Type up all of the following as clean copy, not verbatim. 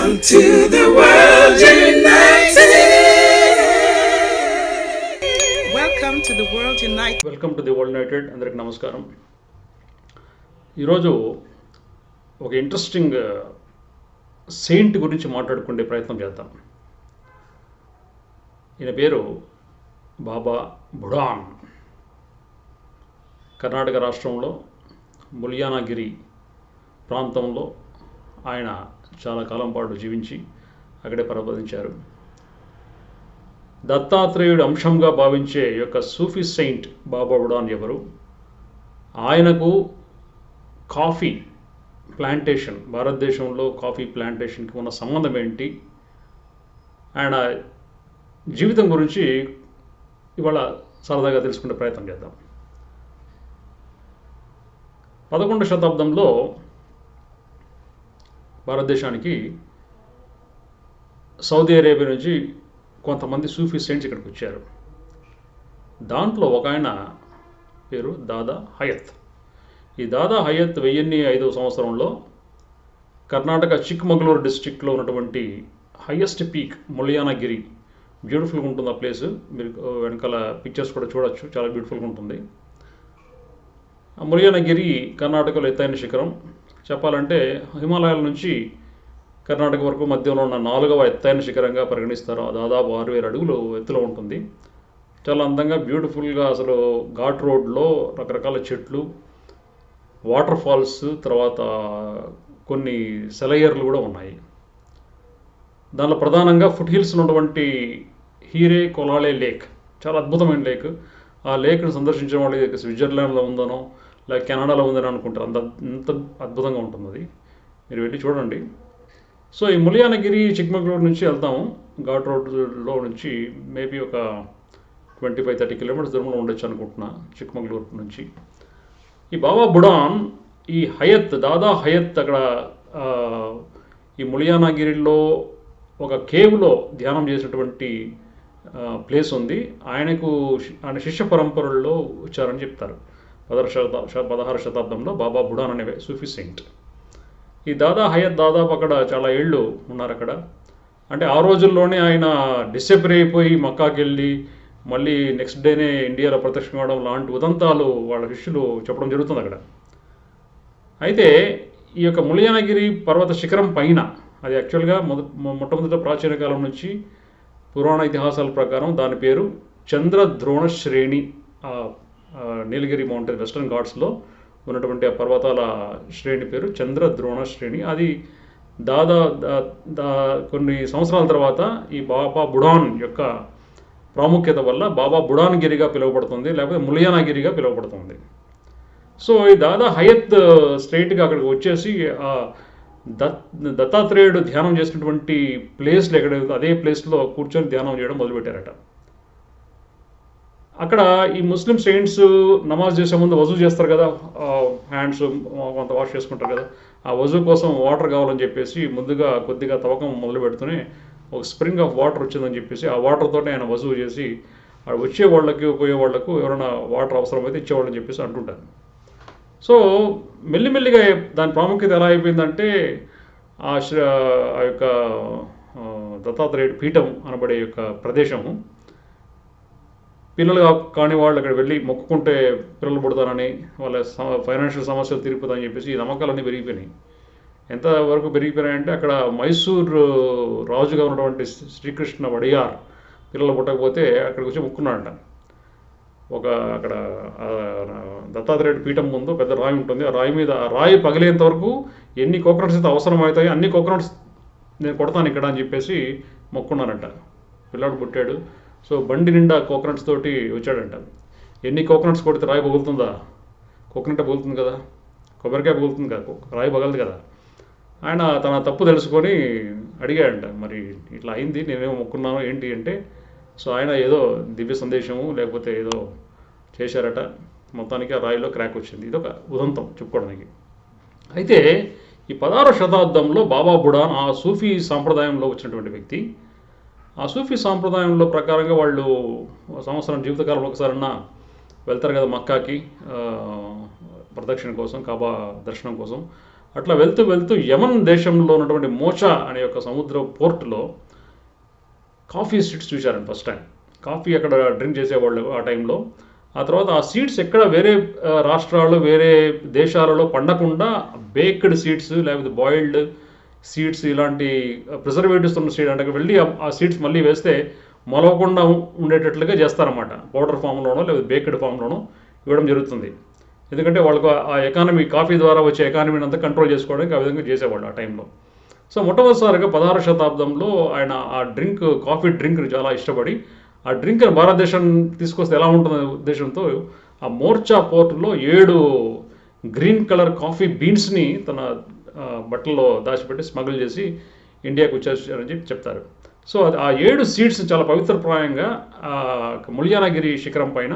Welcome to the World United. Welcome to the World United. Welcome to the world United. అందరికి నమస్కారం. ఈరోజు ఒక interesting Saint గురించి మాట్లాడుకునే ప్రయత్నం చేద్దాం. ఈయన పేరు బాబా బుడాన్. కర్ణాటక రాష్ట్రంలో ముల్యానగిరి ప్రాంతంలో ఆయన చాలా కాలం పాటు జీవించి అక్కడే పరమపదించారు. దత్తాత్రేయుడు అంశంగా భావించే యొక్క సూఫీ సెయింట్ బాబా బుడాన్ ఎవరు? ఆయనకు కాఫీ ప్లాంటేషన్, భారతదేశంలో కాఫీ ప్లాంటేషన్కి ఉన్న సంబంధం ఏంటి, ఆయన జీవితం గురించి ఇవాళ సరదాగా తెలుసుకునే ప్రయత్నం చేద్దాం. 11వ శతాబ్దంలో భారతదేశానికి సౌదీ అరేబియా నుంచి కొంతమంది సూఫీ సెయింట్స్ ఇక్కడికి వచ్చారు. దాంట్లో ఒక ఆయన పేరు దాదా హయత్. ఈ దాదా హయత్ 1005వ సంవత్సరంలో కర్ణాటక చిక్మగళూరు డిస్ట్రిక్ట్లో ఉన్నటువంటి హైయెస్ట్ పీక్ ముల్యానగిరి, బ్యూటిఫుల్గా ఉంటుంది ఆ ప్లేస్. మీరు వెనకాల పిక్చర్స్ కూడా చూడొచ్చు, చాలా బ్యూటిఫుల్గా ఉంటుంది. ముల్యానగిరి కర్ణాటకలో ఎత్తైన శిఖరం. చెప్పాలంటే హిమాలయాల నుంచి కర్ణాటక వరకు మధ్యలో ఉన్న 4వ ఎత్తైన శిఖరంగా పరిగణిస్తారు. దాదాపు 6000 అడుగులు ఎత్తులో ఉంటుంది. చాలా అందంగా బ్యూటిఫుల్గా, అసలు ఘాట్ రోడ్లో రకరకాల చెట్లు, వాటర్ ఫాల్స్, తర్వాత కొన్ని సెలయర్లు కూడా ఉన్నాయి. దానిలో ప్రధానంగా ఫుట్ హిల్స్ ఉన్నటువంటి హీరే కొలాలే లేక్, చాలా అద్భుతమైన లేక్. ఆ లేక్ను సందర్శించిన వాళ్ళు స్విట్జర్లాండ్లో ఉందనో లేక కెనడాలో ఉందని అనుకుంటారు. అంత అద్భుతంగా ఉంటుంది అది. మీరు వెళ్ళి చూడండి. సో ఈ ముల్యానగిరి చిక్మగళూరు నుంచి వెళ్తాము. ఘాట్ రోడ్లో నుంచి మేబీ ఒక 25-30 కిలోమీటర్స్ దూరంలో ఉండొచ్చు అనుకుంటున్నా చిక్మగళూరు నుంచి. ఈ బాబా బుడాన్, ఈ హయత్, దాదా హయత్ అక్కడ ఈ ముల్యానగిరిలో ఒక కేవ్లో ధ్యానం చేసినటువంటి ప్లేస్ ఉంది. ఆయన శిష్య పరంపరల్లో వచ్చారని చెప్తారు. 16వ శతాబ్దంలో బాబా బుడాన్ అనే సూఫీ సెయింట్. ఈ దాదా హయత్ దాదాపు అక్కడ చాలా ఏళ్ళు ఉన్నారు అక్కడ. అంటే ఆ రోజుల్లోనే ఆయన డిసెపర్ అయిపోయి మక్కాకి వెళ్ళి మళ్ళీ నెక్స్ట్ డేనే ఇండియాలో ప్రత్యక్షం కావడం లాంటి ఉదంతాలు వాళ్ళ శిష్యులు చెప్పడం జరుగుతుంది అక్కడ. అయితే ఈ యొక్క ముల్యానగిరి పర్వత శిఖరం పైన, అది యాక్చువల్గా మొట్టమొదట ప్రాచీన కాలం నుంచి పురాణ ఇతిహాసాల ప్రకారం దాని పేరు చంద్రద్రోణ శ్రేణి. నీలగిరి మౌంటైన్ వెస్టర్న్ ఘాట్స్లో ఉన్నటువంటి ఆ పర్వతాల శ్రేణి పేరు చంద్రద్రోణ శ్రేణి. అది కొన్ని సంవత్సరాల తర్వాత ఈ బాబా బుడాన్ యొక్క ప్రాముఖ్యత వల్ల బాబా బుడాన్ గిరిగా పిలువబడుతుంది, లేకపోతే ముల్యానగిరిగా పిలువబడుతుంది. సో ఈ దాదా హయత్ స్ట్రైట్గా అక్కడికి వచ్చేసి దత్తాత్రేయుడు ధ్యానం చేసినటువంటి ప్లేస్లో అదే ప్లేస్లో కూర్చొని ధ్యానం చేయడం మొదలుపెట్టారట. అక్కడ ఈ ముస్లిం సెయింట్స్ నమాజ్ చేసే ముందు వజూ చేస్తారు కదా, హ్యాండ్స్ కొంత వాష్ చేసుకుంటారు కదా. ఆ వజూ కోసం వాటర్ కావాలని చెప్పేసి ముందుగా కొద్దిగా తవ్వకం మొదలు పెడుతూనే ఒక స్ప్రింగ్ ఆఫ్ వాటర్ వచ్చిందని చెప్పేసి ఆ వాటర్తో ఆయన వజూ చేసి వచ్చే వాళ్ళకి పోయే వాళ్లకు ఎవరైనా వాటర్ అవసరమైతే ఇచ్చేవాళ్ళని చెప్పేసి అంటుంటారు. సో మెల్లిమెల్లిగా దాని ప్రాముఖ్యత ఎలా అయిపోయిందంటే ఆ యొక్క దత్తాత్రేయుడు పీఠం అనబడే యొక్క ప్రదేశము, పిల్లలు కాని వాళ్ళు అక్కడ వెళ్ళి మొక్కుకుంటే పిల్లలు పుడతారని, వాళ్ళ ఫైనాన్షియల్ సమస్యలు తీరిపోతాయని చెప్పేసి ఈ నమ్మకాలన్నీ పెరిగిపోయినాయి. ఎంతవరకు పెరిగిపోయినాయంటే అక్కడ మైసూర్ రాజుగా ఉన్నటువంటి శ్రీకృష్ణ వడియార్ పిల్లలు పుట్టకపోతే అక్కడికి వచ్చి మొక్కున్నాడంట. అక్కడ దత్తాత్రేయుడు పీఠం ముందు పెద్ద రాయి ఉంటుంది. ఆ రాయి మీద, ఆ రాయి పగిలేంత వరకు ఎన్ని కోకోనట్స్ అయితే అవసరం అవుతాయో అన్ని కోకోనట్స్ నేను కొడతాను ఇక్కడ అని చెప్పేసి మొక్కున్నానంట. పిల్లాడు పుట్టాడు. సో బండి నిండా కోకోనట్స్ తోటి వచ్చాడంట. ఎన్ని కోకోనట్స్ కొడితే రాయి పగులుతుందా? కోకోనట్ పగులుతుంది కదా, కొబ్బరికాయ పగులుతుంది కదా, రాయి పగలదు కదా. ఆయన తన తప్పు తెలుసుకొని అడిగాడంట, మరి ఇట్లా అయింది, నేనేమో మొక్కున్నాను ఏంటి అంటే, సో ఆయన ఏదో దివ్య సందేశము లేకపోతే ఏదో చేశారట. మొత్తానికి ఆ రాయిలో క్రాక్ వచ్చింది. ఇదొక ఉదంతం చెప్పుకోవడానికి. అయితే ఈ 16వ శతాబ్దంలో బాబా బుడాన్ ఆ సూఫీ సాంప్రదాయంలో వచ్చినటువంటి వ్యక్తి. ఆ సూఫీ సాంప్రదాయంలో ప్రకారంగా వాళ్ళు సంవత్సరం జీవితకాలంలో ఒకసారన్నా వెళ్తారు కదా మక్కాకి ప్రదక్షిణ కోసం, కాబా దర్శనం కోసం. అట్లా వెళ్తూ వెళ్తూ యమన్ దేశంలో ఉన్నటువంటి మోచా అనే ఒక సముద్ర పోర్టులో కాఫీ సీడ్స్ చూశారండి ఫస్ట్ టైం. కాఫీ అక్కడ డ్రింక్ చేసేవాళ్ళు ఆ టైంలో. ఆ తర్వాత ఆ సీడ్స్ ఎక్కడ వేరే రాష్ట్రాలు వేరే దేశాలలో పండకుండా బేక్డ్ సీడ్స్ లేకపోతే బాయిల్డ్ సీడ్స్ ఇలాంటి ప్రిజర్వేటివ్స్ ఉన్న సీడ్ అంటే వెళ్ళి ఆ సీడ్స్ మళ్ళీ వేస్తే మొలవకుండా ఉండేటట్లుగా చేస్తారన్నమాట. పౌడర్ ఫామ్లోనో లేదా బేక్డ్ ఫామ్లోనో ఇవ్వడం జరుగుతుంది. ఎందుకంటే వాళ్ళకు ఆ ఎకానమీ కాఫీ ద్వారా వచ్చే ఎకానమీని అంతా కంట్రోల్ చేసుకోవడానికి ఆ విధంగా చేసేవాళ్ళు ఆ టైంలో. సో మొట్టమొదటిసారిగా 16వ శతాబ్దంలో ఆయన ఆ కాఫీ డ్రింక్ని చాలా ఇష్టపడి ఆ డ్రింక్ని భారతదేశం తీసుకొస్తే ఎలా ఉంటుందనే ఉద్దేశంతో ఆ మోర్చా పోర్టులో 7 గ్రీన్ కలర్ కాఫీ బీన్స్ని తన బట్టల్లో దాచిపెట్టి స్మగుల్ చేసి ఇండియాకు వచ్చేసారని చెప్పి చెప్తారు. సో ఆ 7 సీడ్స్ చాలా పవిత్రప్రాయంగా ముల్యానగిరి శిఖరం పైన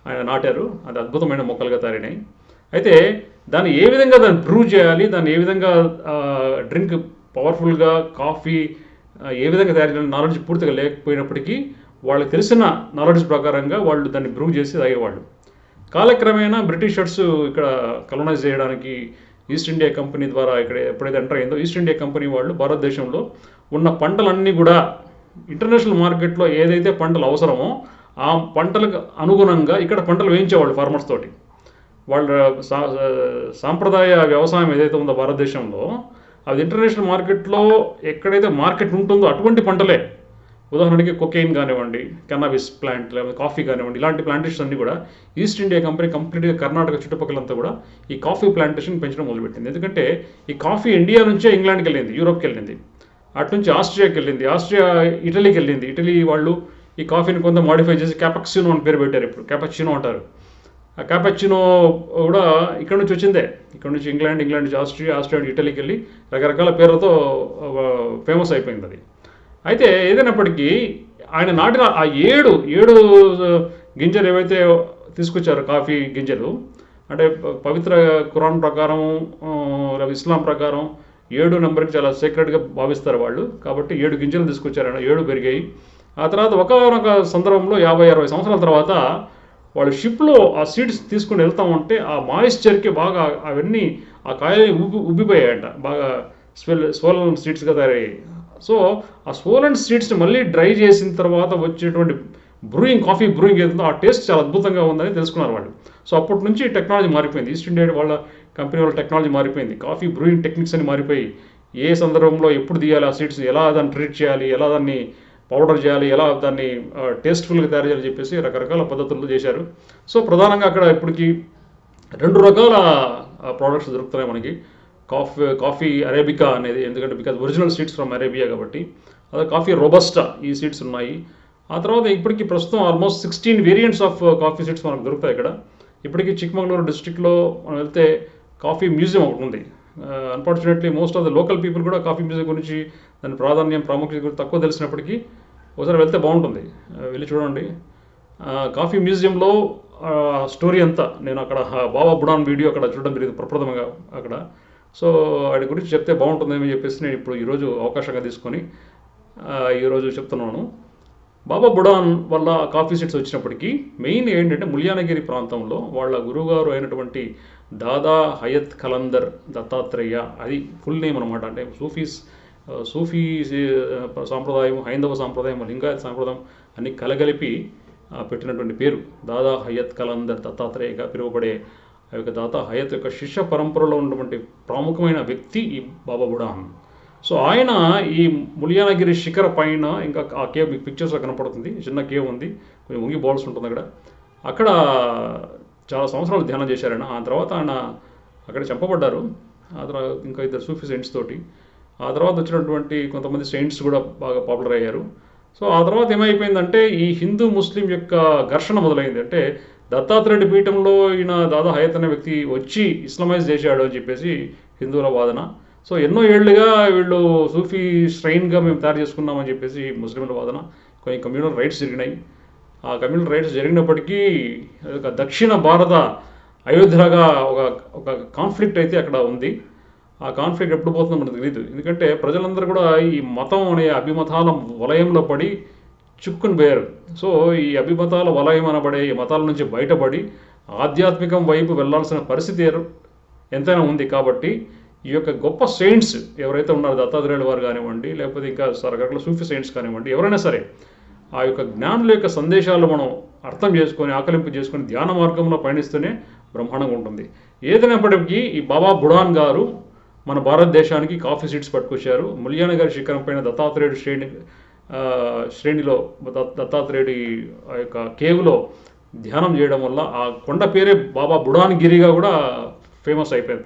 ఆయన నాటారు. అది అద్భుతమైన మొక్కలుగా తయారైనాయి. అయితే దాన్ని ఏ విధంగా దాన్ని బ్రూ చేయాలి, దాన్ని ఏ విధంగా డ్రింక్ పవర్ఫుల్గా కాఫీ ఏ విధంగా తయారు చేయాలి నాలెడ్జ్ పూర్తిగా లేకపోయినప్పటికీ వాళ్ళకి తెలిసిన నాలెడ్జ్ ప్రకారంగా వాళ్ళు దాన్ని బ్రూ చేసి తాగేవాళ్ళు. కాలక్రమేణా బ్రిటిషర్స్ ఇక్కడ కలనైజ్ చేయడానికి ఈస్ట్ ఇండియా కంపెనీ ద్వారా ఇక్కడ ఎప్పుడైతే ఎంటర్ అయిందో ఈస్ట్ ఇండియా కంపెనీ వాళ్ళు భారతదేశంలో ఉన్న పంటలన్నీ కూడా ఇంటర్నేషనల్ మార్కెట్లో ఏదైతే పంటలు అవసరమో ఆ పంటలకు అనుగుణంగా ఇక్కడ పంటలు వేయించేవాళ్ళు ఫార్మర్స్ తోటి. వాళ్ళ సాంప్రదాయ వ్యవసాయం ఏదైతే ఉందో భారతదేశంలో అది ఇంటర్నేషనల్ మార్కెట్లో ఎక్కడైతే మార్కెట్ ఉంటుందో అటువంటి పంటలే. ఉదాహరణకి కొకెయిన్ కానివ్వండి, కెన్నబిస్ ప్లాంట్ లేకపోతే కాఫీ కానివ్వండి, ఇలాంటి ప్లాంటేషన్స్ అన్నీ కూడా ఈస్ట్ ఇండియా కంపెనీ కంప్లీట్గా కర్ణాటక చుట్టుపక్కలంతా కూడా ఈ కాఫీ ప్లాంటేషన్ పెంచడం మొదలుపెట్టింది. ఎందుకంటే ఈ కాఫీ ఇండియా నుంచే ఇంగ్లాండ్కి వెళ్ళింది, యూరోప్కి వెళ్ళింది, అటు నుంచి ఆస్ట్రియాకి వెళ్ళింది, ఆస్ట్రియా ఇటలీకి వెళ్ళింది. ఇటలీ వాళ్ళు ఈ కాఫీని కొంత మాడిఫై చేసి క్యాపచినో అని పేరు పెట్టారు. ఇప్పుడు క్యాపచినో అంటారు. ఆ క్యాపచినో కూడా ఇక్కడ నుంచి వచ్చిందే. ఇక్కడ నుంచి ఇంగ్లాండ్ నుంచి ఆస్ట్రియా నుంచి ఇటలీకి వెళ్ళి రకరకాల పేర్లతో ఫేమస్ అయిపోయింది అది. అయితే ఏదైనప్పటికీ ఆయన నాటిన ఆ ఏడు గింజలు ఏవైతే తీసుకొచ్చారో కాఫీ గింజలు, అంటే పవిత్ర ఖురాన్ ప్రకారం లేదా ఇస్లాం ప్రకారం 7 నెంబర్కి చాలా సీక్రెట్గా భావిస్తారు వాళ్ళు. కాబట్టి 7 గింజలు తీసుకొచ్చారు, 7 పెరిగాయి. ఆ తర్వాత ఒకనొక సందర్భంలో 50-60 సంవత్సరాల తర్వాత వాళ్ళు షిప్లో ఆ సీడ్స్ తీసుకుని వెళ్తా ఉంటే ఆ మాయిశ్చర్కి బాగా అవన్నీ ఆ కాయలు ఉబ్బిపోయాయంట, బాగా స్వోలన్ సీడ్స్గా తయారయ్యాయి. సో ఆ స్వోలన్ సీడ్స్ని మళ్ళీ డ్రై చేసిన తర్వాత వచ్చేటువంటి కాఫీ బ్రూయింగ్ ఏదో ఆ టేస్ట్ చాలా అద్భుతంగా ఉందని తెలుసుకున్నారు వాళ్ళు. సో అప్పటి నుంచి టెక్నాలజీ మారిపోయింది. ఈస్ట్ ఇండియా వాళ్ళ కంపెనీ వాళ్ళ టెక్నాలజీ మారిపోయింది. కాఫీ బ్రూయింగ్ టెక్నిక్స్ అని మారిపోయి ఏ సందర్భంలో ఎప్పుడు తీయాలి, ఆ సీడ్స్ ఎలా దాన్ని ట్రీట్ చేయాలి, ఎలా దాన్ని పౌడర్ చేయాలి, ఎలా దాన్ని టేస్ట్ఫుల్గా తయారు చేయాలని చెప్పేసి రకరకాల పద్ధతుల్లో చేశారు. సో ప్రధానంగా అక్కడ ఇప్పటికి 2 రకాల ప్రోడక్ట్స్ దొరుకుతున్నాయి మనకి. కాఫీ అరేబికా అనేది, ఎందుకంటే because original seeds from Arabia కాబట్టి. అదే కాఫీ రోబస్టా ఈ సీడ్స్ ఉన్నాయి. ఆ తర్వాత ఇప్పటికి ప్రస్తుతం almost 16 variants of coffee seeds మనకు దొరుకుతాయి ఇక్కడ. ఇప్పటికీ చిక్మగళూరు డిస్ట్రిక్ట్లో మనం వెళ్తే కాఫీ మ్యూజియం ఒకటి ఉంది. Unfortunately most of the local people కూడా కాఫీ మ్యూజియం గురించి దాని ప్రాముఖ్యత గురించి తక్కువ తెలిసినప్పటికీ ఒకసారి వెళ్తే బాగుంటుంది, వెళ్ళి చూడండి. కాఫీ మ్యూజియంలో స్టోరీ అంతా నేను అక్కడ బాబా బుడాన్ వీడియో అక్కడ చూడడం జరిగింది ప్రప్రథమంగా అక్కడ. సో వాటి గురించి చెప్తే బాగుంటుందని చెప్పేసి నేను ఇప్పుడు ఈరోజు అవకాశంగా తీసుకొని ఈరోజు చెప్తున్నాను. బాబా బుడాన్ వల్ల కాఫీ సీడ్స్ వచ్చినప్పటికీ మెయిన్ ఏంటంటే ముల్యానగిరి ప్రాంతంలో వాళ్ళ గురువుగారు అయినటువంటి దాదా హయత్ కలందర్ దత్తాత్రేయ, అది ఫుల్ నేమ్ అనమాట. అంటే సూఫీ సాంప్రదాయం, హైందవ సాంప్రదాయం, లింగాయత్ సాంప్రదాయం అన్ని కలగలిపి పెట్టినటువంటి పేరు దాదా హయత్ కలందర్ దత్తాత్రేయగా పిలువబడే ఆ యొక్క దాదా హయత్ యొక్క శిష్య పరంపరలో ఉన్నటువంటి ప్రాముఖ్యమైన వ్యక్తి ఈ బాబా బుడాన్. సో ఆయన ఈ ముల్యానగిరి శిఖర పైన, ఇంకా ఆ కేవ్ మీకు పిక్చర్స్లో కనపడుతుంది, చిన్న కేవ్ ఉంది, కొంచెం ఉంగి బౌల్స్ ఉంటుంది అక్కడ చాలా సంవత్సరాలు ధ్యానం చేశారు ఆయన. ఆ తర్వాత ఆయన అక్కడ చంపబడ్డారు. ఆ తర్వాత ఇంకా 2 సూఫీ సెయింట్స్ తోటి. ఆ తర్వాత వచ్చినటువంటి కొంతమంది సెయింట్స్ కూడా బాగా పాపులర్ అయ్యారు. సో ఆ తర్వాత ఏమైపోయిందంటే ఈ హిందూ ముస్లిం యొక్క ఘర్షణ మొదలైంది. అంటే దత్తాత్రేయుడి పీఠంలో ఈయన దాదా హయత్ అనే వ్యక్తి వచ్చి ఇస్లామైజ్ చేశాడు అని చెప్పేసి హిందువుల వాదన. సో ఎన్నో ఏళ్లుగా వీళ్ళు సూఫీ స్ట్రెయిన్గా మేము తయారు చేసుకున్నామని చెప్పేసి ముస్లింల వాదన. కొన్ని కమ్యూనల్ రైట్స్ జరిగినాయి. ఆ కమ్యూనల్ రైట్స్ జరిగినప్పటికీ ఒక దక్షిణ భారత అయోధ్యగా ఒక కాన్ఫ్లిక్ట్ అయితే అక్కడ ఉంది. ఆ కాన్ఫ్లిక్ట్ ఎప్పుడు పోతుందో మనకు తెలియదు. ఎందుకంటే ప్రజలందరూ కూడా ఈ మతం అనే అభిమతాల వలయంలో పడి చిక్కుని పోయారు. సో ఈ అభిమతాల వలయం అనబడే ఈ మతాల నుంచి బయటపడి ఆధ్యాత్మికం వైపు వెళ్లాల్సిన పరిస్థితి ఎంతైనా ఉంది. కాబట్టి ఈ యొక్క గొప్ప సెయింట్స్ ఎవరైతే ఉన్నారో దత్తాత్రేయుల వారు కానివ్వండి, లేకపోతే ఇంకా రకరకాల సూఫీ సెయింట్స్ కానివ్వండి, ఎవరైనా సరే ఆ యొక్క జ్ఞానుల యొక్క సందేశాలు మనం అర్థం చేసుకొని ఆకలింపు చేసుకొని ధ్యాన మార్గంలో పయనిస్తూనే బ్రహ్మాండంగా ఉంటుంది. ఏదైనప్పటికీ ఈ బాబా బుడాన్ గారు మన భారతదేశానికి కాఫీ సీడ్స్ పట్టుకొచ్చారు. ముల్యానగర్ శిఖరం పైన దత్తాత్రేయుడు శ్రేణిలో దత్తాత్రేయుడి ఆ యొక్క కేవ్లో ధ్యానం చేయడం వల్ల ఆ కొండ పేరే బాబా బుడాన్ గిరిగా కూడా ఫేమస్ అయిపోయింది,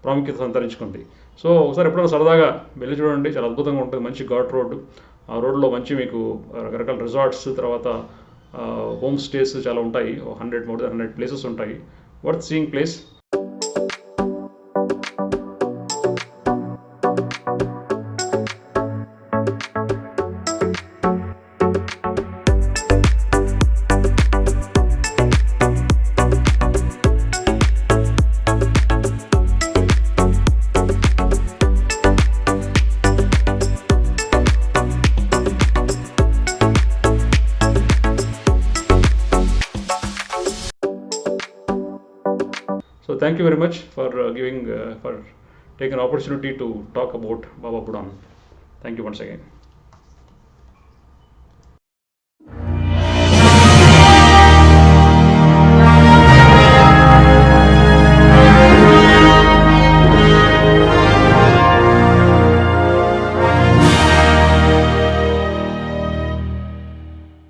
ప్రాముఖ్యత సంతరించుకుంది. సో ఒకసారి ఎప్పుడైనా సరదాగా వెళ్ళి చూడండి, చాలా అద్భుతంగా ఉంటుంది. మంచి ఘాట్ రోడ్డు, ఆ రోడ్లో మంచి మీకు రకరకాల రిసార్ట్స్, తర్వాత హోమ్ స్టేస్ చాలా ఉంటాయి. మోర్ దెన్ 100 ప్లేసెస్ ఉంటాయి. Worth seeing place. So thank you very much for taking an opportunity to talk about Baba Budan. Thank you once again.